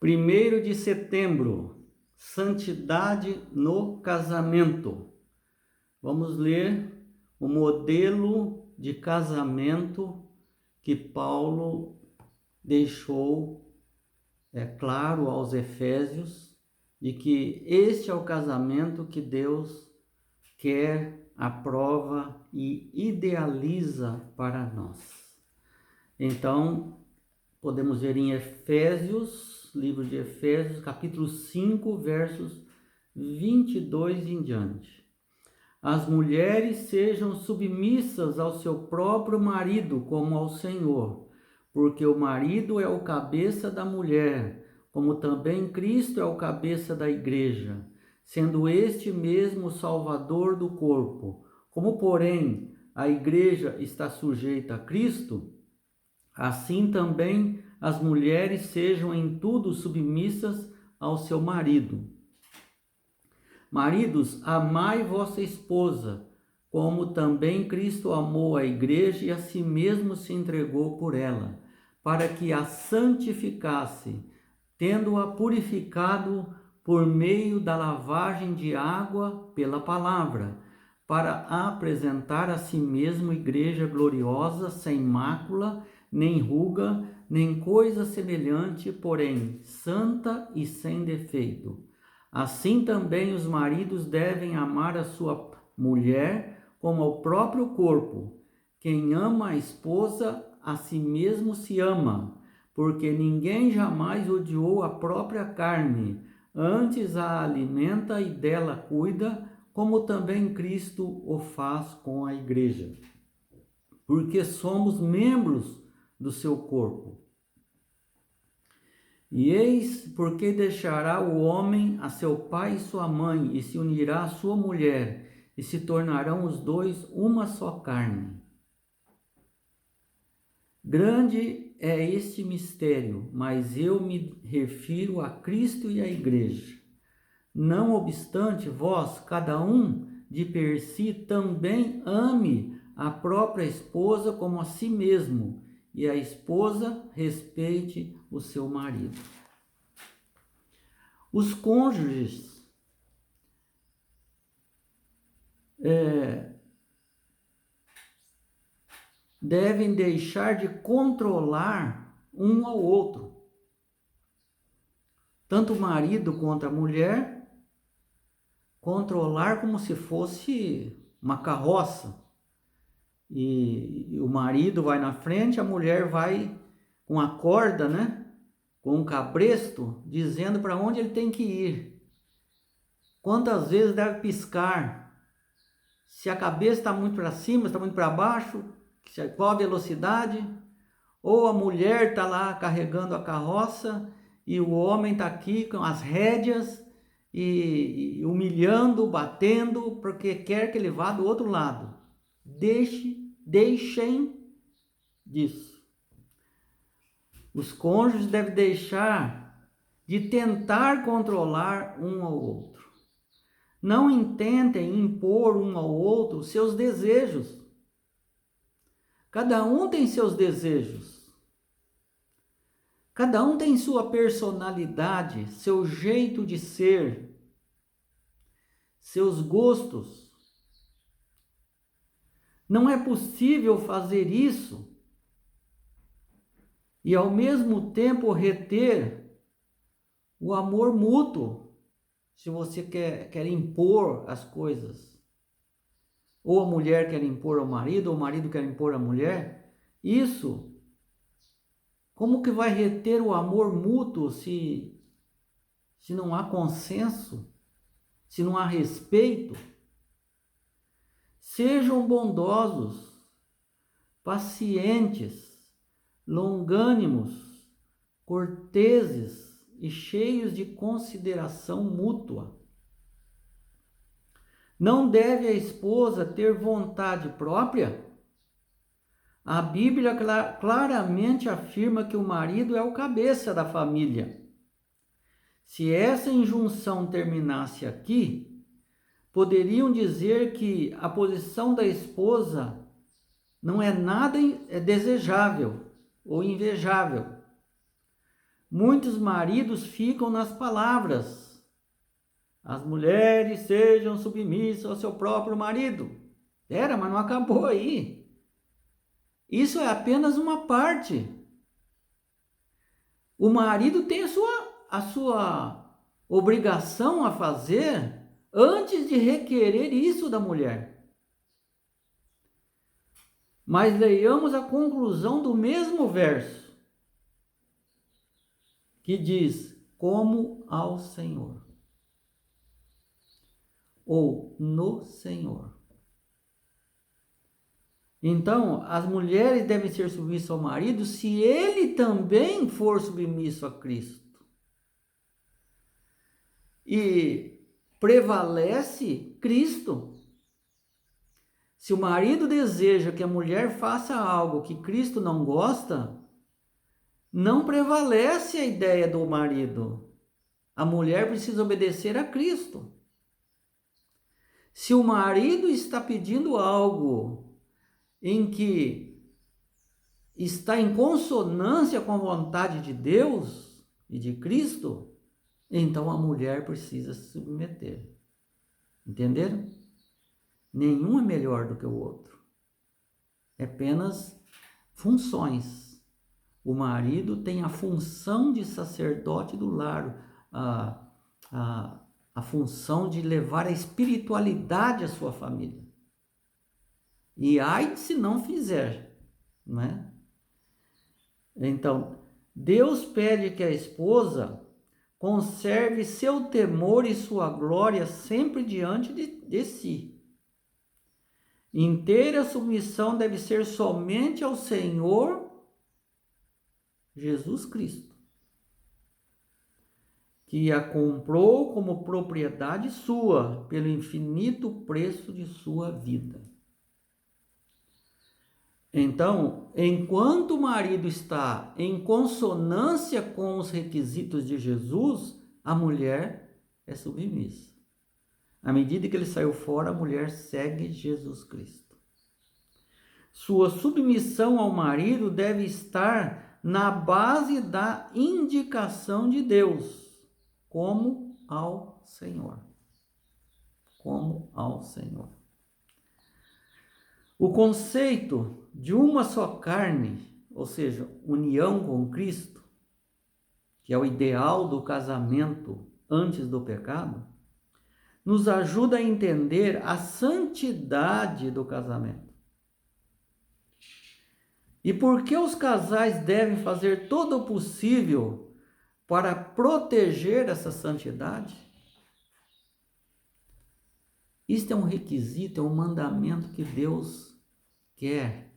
1º de setembro, santidade no casamento. Vamos ler o modelo de casamento que Paulo deixou claro aos Efésios, de que este é o casamento que Deus quer, aprova e idealiza para nós. Então, podemos ver em Efésios, livro de Efésios, capítulo 5, versos 22 em diante. As mulheres sejam submissas ao seu próprio marido, como ao Senhor, porque o marido é o cabeça da mulher, como também Cristo é o cabeça da igreja, sendo este mesmo o Salvador do corpo. Como, porém, a igreja está sujeita a Cristo, assim também as mulheres sejam em tudo submissas ao seu marido. Maridos, amai vossa esposa, como também Cristo amou a igreja e a si mesmo se entregou por ela, para que a santificasse, tendo-a purificado por meio da lavagem de água pela palavra, para apresentar a si mesmo igreja gloriosa, sem mácula, nem ruga, nem coisa semelhante, porém santa e sem defeito. Assim também os maridos devem amar a sua mulher como ao próprio corpo. Quem ama a esposa, a si mesmo se ama, porque ninguém jamais odiou a própria carne, antes a alimenta e dela cuida, como também Cristo o faz com a igreja. Porque somos membros do seu corpo. E eis porque deixará o homem a seu pai e sua mãe, e se unirá à sua mulher, e se tornarão os dois uma só carne. Grande é este mistério, mas eu me refiro a Cristo e à igreja. Não obstante, vós, cada um de per si, também ame a própria esposa como a si mesmo, e a esposa respeite o seu marido. Os cônjuges devem deixar de controlar um ao outro. Tanto o marido quanto a mulher, controlar como se fosse uma carroça. E o marido vai na frente, a mulher vai com a corda, com um cabresto, dizendo para onde ele tem que ir. Quantas vezes deve piscar? Se a cabeça está muito para cima, está muito para baixo, qual a velocidade? Ou a mulher está lá carregando a carroça e o homem está aqui com as rédeas e humilhando, batendo, porque quer que ele vá do outro lado. Deixem disso. Os cônjuges devem deixar de tentar controlar um ao outro. Não intentem impor um ao outro seus desejos. Cada um tem seus desejos. Cada um tem sua personalidade, seu jeito de ser, seus gostos. Não é possível fazer isso e ao mesmo tempo reter o amor mútuo, se você quer impor as coisas. Ou a mulher quer impor ao marido, ou o marido quer impor à mulher. Isso, como que vai reter o amor mútuo se não há consenso, se não há respeito? Sejam bondosos, pacientes, longânimos, corteses e cheios de consideração mútua. Não deve a esposa ter vontade própria? A Bíblia claramente afirma que o marido é o cabeça da família. Se essa injunção terminasse aqui, poderiam dizer que a posição da esposa não é nada desejável ou invejável. muitos maridos ficam nas palavras. As mulheres sejam submissas ao seu próprio marido. Mas não acabou aí. Isso é apenas uma parte. O marido tem a sua obrigação a fazer antes de requerer isso da mulher. Mas leiamos a conclusão do mesmo verso, que diz: como ao Senhor, ou no Senhor. Então, as mulheres devem ser submissas ao marido se ele também for submisso a Cristo. E prevalece Cristo. Se o marido deseja que a mulher faça algo que Cristo não gosta, não prevalece a ideia do marido. A mulher precisa obedecer a Cristo. Se o marido está pedindo algo em que está em consonância com a vontade de Deus e de Cristo, então a mulher precisa se submeter. Entenderam? Nenhum é melhor do que o outro. É apenas funções. O marido tem a função de sacerdote do lar, a função de levar a espiritualidade à sua família. E ai se não fizer, não é? Então, Deus pede que a esposa conserve seu temor e sua glória sempre diante de si. Inteira submissão deve ser somente ao Senhor Jesus Cristo, que a comprou como propriedade sua, pelo infinito preço de sua vida. Então, enquanto o marido está em consonância com os requisitos de Jesus, a mulher é submissa. À medida que ele saiu fora, a mulher segue Jesus Cristo. Sua submissão ao marido deve estar na base da indicação de Deus, como ao Senhor. Como ao Senhor. O conceito de uma só carne, ou seja, união com Cristo, que é o ideal do casamento antes do pecado, nos ajuda a entender a santidade do casamento. E por que os casais devem fazer todo o possível para proteger essa santidade? Isto é um requisito, é um mandamento que Deus quer.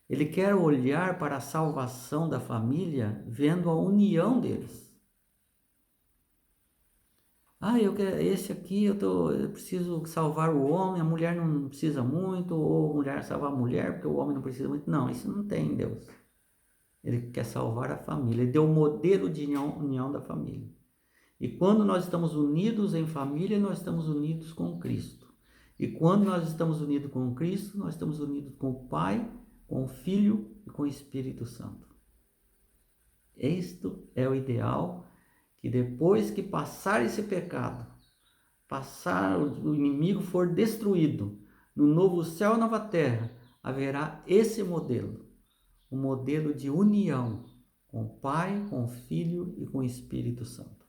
Ele quer olhar para a salvação da família, vendo a união deles. Eu preciso salvar o homem, a mulher não precisa muito, ou a mulher salvar a mulher, porque o homem não precisa muito. Não, isso não tem em Deus. Ele quer salvar a família, ele deu o modelo de união da família. E quando nós estamos unidos em família, nós estamos unidos com Cristo. E quando nós estamos unidos com Cristo, nós estamos unidos com o Pai, com o Filho e com o Espírito Santo. Este é o ideal, que depois que passar esse pecado, o inimigo for destruído, no novo céu e nova terra, haverá esse modelo, um modelo de união com o Pai, com o Filho e com o Espírito Santo.